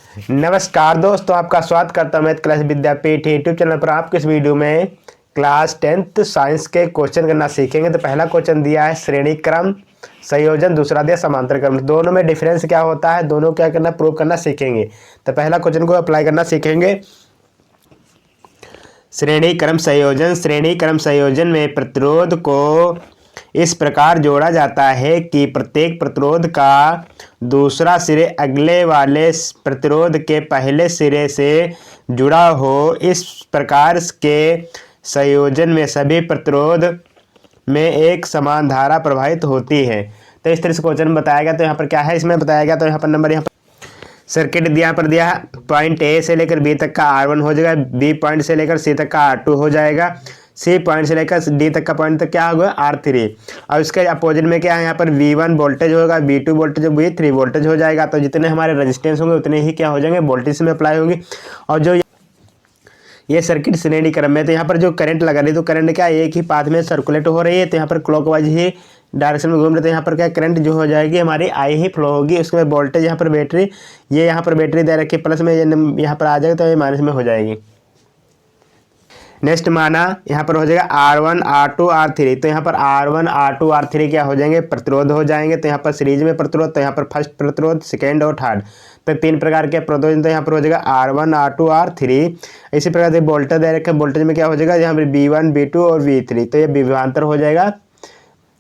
नमस्कार दोस्तों, आपका स्वागत करता हूं मैं क्लास विद्यापीठ यूट्यूब चैनल पर। आपके इस वीडियो में क्लास 10th साइंस के क्वेश्चन करना सीखेंगे। तो पहला क्वेश्चन दिया है श्रेणी क्रम संयोजन, दूसरा दिया समांतर क्रम। दोनों में डिफरेंस क्या होता है, दोनों क्या करना प्रूव करना सीखेंगे। तो पहला क्वेश्चन को अप्लाई करना सीखेंगे। श्रेणी क्रम संयोजन में प्रतिरोध को इस प्रकार जोड़ा जाता है कि प्रत्येक प्रतिरोध का दूसरा सिरे अगले वाले प्रतिरोध के पहले सिरे से जुड़ा हो। इस प्रकार के संयोजन में सभी प्रतिरोध में एक समान धारा प्रवाहित होती है। तो इस तरह से क्वेश्चन बताया गया। तो यहाँ पर क्या है, इसमें बताया गया। तो यहाँ पर नंबर यहाँ पर सर्किट दिया पर दिया पॉइंट ए से लेकर बी तक का R1 हो जाएगा, बी पॉइंट से लेकर सी तक का R2 हो जाएगा, सी पॉइंट से लेकर डी तक का पॉइंट तक क्या होगा R3। और इसके अपोजिट में क्या है, यहाँ पर V1 वोल्टेज होगा, V2 वोल्टेज, V3 वोल्टेज हो जाएगा। तो जितने हमारे रेजिस्टेंस होंगे उतने ही क्या हो जाएंगे, वोल्टेज में अप्लाई होंगे। और जो ये सर्किट श्रेणी क्रम में, तो यहाँ पर जो करंट लगा रही है, तो करंट क्या एक ही पाथ में सर्कुलेट हो रही है। तो यहाँ पर क्लॉकवाइज ही डायरेक्शन में घूम रहे। तो यहाँ पर क्या करंट जो हो जाएगी हमारी आई ही फ्लो होगी। उसके बाद वोल्टेज यहाँ पर बैटरी, ये यहाँ पर बैटरी दे रखी प्लस में, ये यहाँ पर आ जाएगा तो ये माइनस में हो जाएगी। नेक्स्ट माना यहाँ पर हो जाएगा R1 R2 R3। तो यहाँ पर R1 R2 R3 क्या हो जाएंगे, प्रतिरोध हो जाएंगे। तो यहाँ पर सीरीज में प्रतिरोध, तो यहाँ पर फर्स्ट प्रतिरोध, सेकेंड और थर्ड, तो तीन प्रकार के प्रतिरोध। तो यहाँ पर हो जाएगा R1 R2 R3। इसी प्रकार से वोल्टेज दे रखे, वोल्टेज में क्या हो जाएगा, यहाँ पर V1 V2 और V3। तो ये विभवांतर हो जाएगा,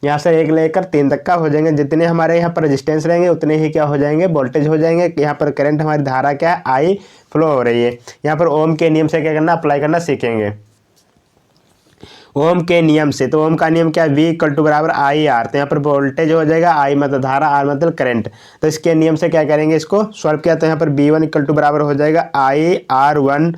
यहाँ से 1 लेकर 3 तक का हो जाएंगे। जितने हमारे यहाँ पर रेजिस्टेंस रहेंगे उतने ही क्या हो जाएंगे, वोल्टेज हो जाएंगे। यहाँ पर करंट हमारी धारा क्या है, आई फ्लो हो रही है। यहाँ पर ओम के नियम से क्या करना, अप्लाई करना सीखेंगे। ओम के नियम से, तो ओम का नियम क्या है, V = बराबर IR। तो यहाँ पर वोल्टेज हो जाएगा, I मतलब धारा, R मतलब करंट। तो इसके नियम से क्या करेंगे, इसको सॉल्व किया। तो यहाँ पर V1 = बराबर हो जाएगा IR1,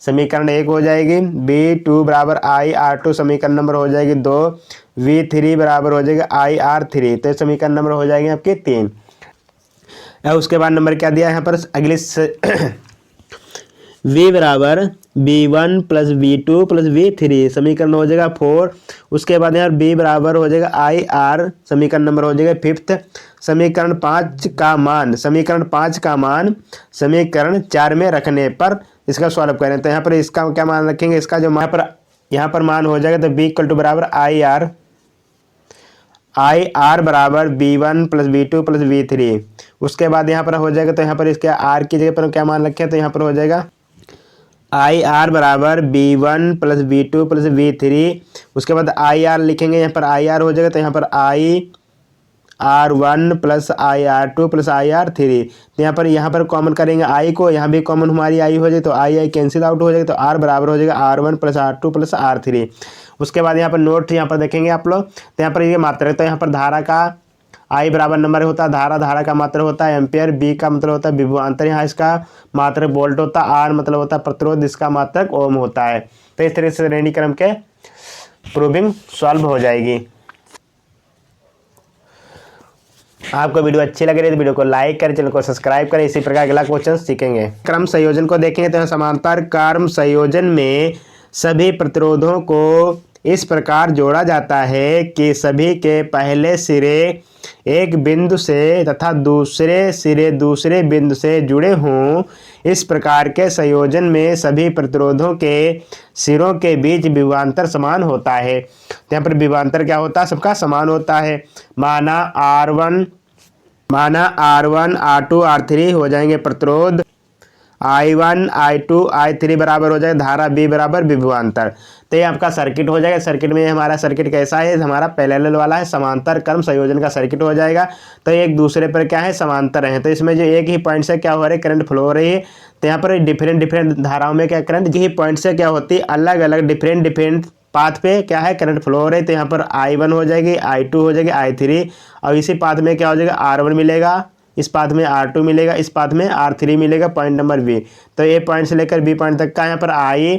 समीकरण 1 हो जाएगी। V2 बराबर IR2, समीकरण नंबर हो जाएगी 2। V3 बराबर हो जाएगा IR3, तो समीकरण नंबर हो जाएंगे आपके 3। और उसके बाद नंबर क्या दिया यहाँ पर अगले V बराबर V1 + V2 + V3, समीकरण हो जाएगा 4। उसके बाद यहाँ B बराबर हो जाएगा IR, समीकरण नंबर हो जाएगा 5th। समीकरण 5 का मान समीकरण 4 में रखने पर इसका सॉल्व करें। तो यहाँ पर इसका क्या मान रखेंगे, इसका जो यहाँ पर मान हो जाएगा, तो B = बराबर IR बराबर V1 + V2 + V3। उसके बाद यहाँ पर हो जाएगा, तो यहाँ पर इसके R की जगह पर क्या मान रखे हैं, तो यहाँ पर हो जाएगा IR बराबर V1 + V2 + V3। उसके बाद IR लिखेंगे, यहाँ पर IR हो जाएगा, तो यहाँ पर IR1 + IR2 + IR3। तो यहाँ पर कॉमन करेंगे I को, यहाँ भी कॉमन हमारी I हो जाए, तो I कैंसिल आउट हो जाएगा। तो R बराबर हो जाएगा R1 + R2 + R3। उसके बाद यहाँ पर नोट यहाँ पर देखेंगे आप लोग, तो यहाँ पर ये मात्रक, तो यहाँ पर धारा का I बराबर नंबर होता है, धारा का मात्रक होता है एम्पियर, B का मतलब होता है विभवांतर, यहाँ इसका मात्रक वोल्ट होता है, R मतलब होता है प्रतिरोध, इसका मात्रक ओम होता है। तो इस तरह से श्रेणी क्रम के प्रूविंग सॉल्व हो जाएगी। आपको वीडियो अच्छी लग रही है तो वीडियो को लाइक करें, चैनल को सब्सक्राइब करें। इसी प्रकार अगला क्वेश्चन सीखेंगे। क्रम संयोजन को देखेंगे तो समांतर क्रम संयोजन में सभी प्रतिरोधों को इस प्रकार जोड़ा जाता है कि सभी के पहले सिरे एक बिंदु से तथा दूसरे सिरे दूसरे बिंदु से जुड़े हों। इस प्रकार के संयोजन में सभी प्रतिरोधों के सिरों के बीच विभवांतर समान होता है। यहाँ पर विभवांतर क्या होता है, सबका समान होता है। माना R1 R2 R3 हो जाएंगे प्रतिरोध, I1 I2 I3 बराबर हो जाएगा धारा, B बराबर विभवांतर। तो ये आपका सर्किट हो जाएगा। सर्किट में हमारा सर्किट कैसा है, हमारा पैरेलल वाला है, समांतर क्रम संयोजन का सर्किट हो जाएगा। तो एक दूसरे पर क्या है, समांतर है। तो इसमें जो एक ही पॉइंट से क्या हो रहा है, करंट फ्लो हो रही है। तो यहाँ पर डिफरेंट धाराओं में क्या करंट ही पॉइंट से क्या होती है, अलग अलग डिफरेंट पाथ पे क्या है, करंट फ्लो हो रही है। तो यहाँ पर I1 हो जाएगी, I2 हो जाएगी, I3, और इसी पाथ में क्या हो जाएगा, R1 मिलेगा, इस पाथ में R2 मिलेगा, इस पाथ में R3 मिलेगा, पॉइंट नंबर B। तो A पॉइंट से लेकर B पॉइंट तक का यहाँ पर I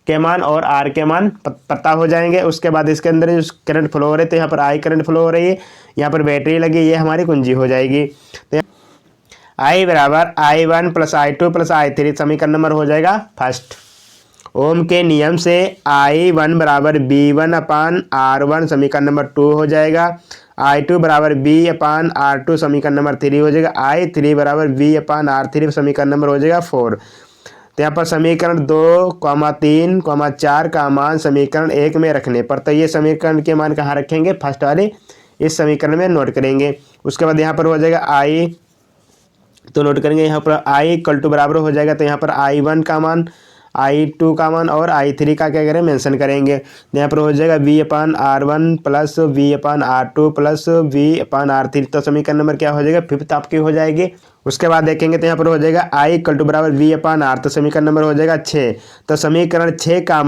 के मान और R के मान पता हो जाएंगे। उसके बाद इसके अंदर जो करंट फ्लो हो रहे, तो यहाँ पर I करंट फ्लो हो रही है, यहाँ पर बैटरी लगी, ये हमारी कुंजी हो जाएगी। तो I बराबर I1 + I2 + I3, समीकरण नंबर हो जाएगा फर्स्ट। ओम के नियम से I1 बराबर V1/R1, समीकरण नंबर 2 हो जाएगा। I2 बराबर B/R2 समीकरण नंबर 3 हो जाएगा। I3 बराबर B/R3 समीकरण नंबर हो जाएगा 4। तो यहाँ पर समीकरण 2, 3, 4 का मान समीकरण 1 में रखने पर, तो ये समीकरण के मान कहाँ रखेंगे, फर्स्ट वाले इस समीकरण में नोट करेंगे। उसके बाद यहाँ पर हो जाएगा I, तो नोट करेंगे यहाँ पर I = बराबर हो जाएगा, तो यहाँ पर I1 का मान, I2 का मान और I3 का क्या करें, मेंशन करेंगे। यहाँ पर हो जाएगा V/R1 plus V/R2 plus V/R3, तो समीकरण नंबर क्या हो जाएगा, 5th आपकी हो जाएगी। उसके बाद देखेंगे तो यहाँ पर हो जाएगा I = बराबर V/R, तो समीकरण नंबर हो जाएगा 6। तो समीकरण 6 का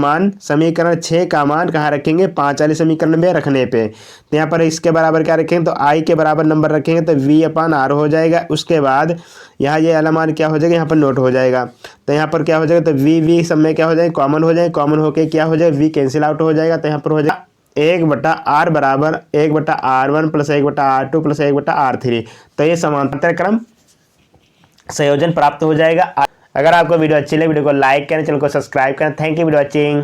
मान कहाँ रखेंगे, 5 वाले समीकरण में रखने पे, तो यहाँ पर इसके बराबर क्या रखेंगे, तो I के बराबर नंबर रखेंगे तो V/R हो जाएगा। उसके बाद यहाँ ये वाला मान क्या हो जाएगा, यहाँ पर नोट हो जाएगा। तो यहाँ पर क्या हो जाएगा, तो V सब में क्या हो जाएगा, कॉमन हो जाएगा, कॉमन होके क्या हो जाएगा, V कैंसिल आउट हो जाएगा। तो यहाँ पर हो जाएगा 1/R बराबर 1/R1 plus 1/R2 plus 1/R3, तो ये समांतर क्रम संयोजन प्राप्त हो जाएगा। अगर आपको वीडियो अच्छी लगे, वीडियो को लाइक करें, चैनल को सब्सक्राइब करें। Thank you for watching.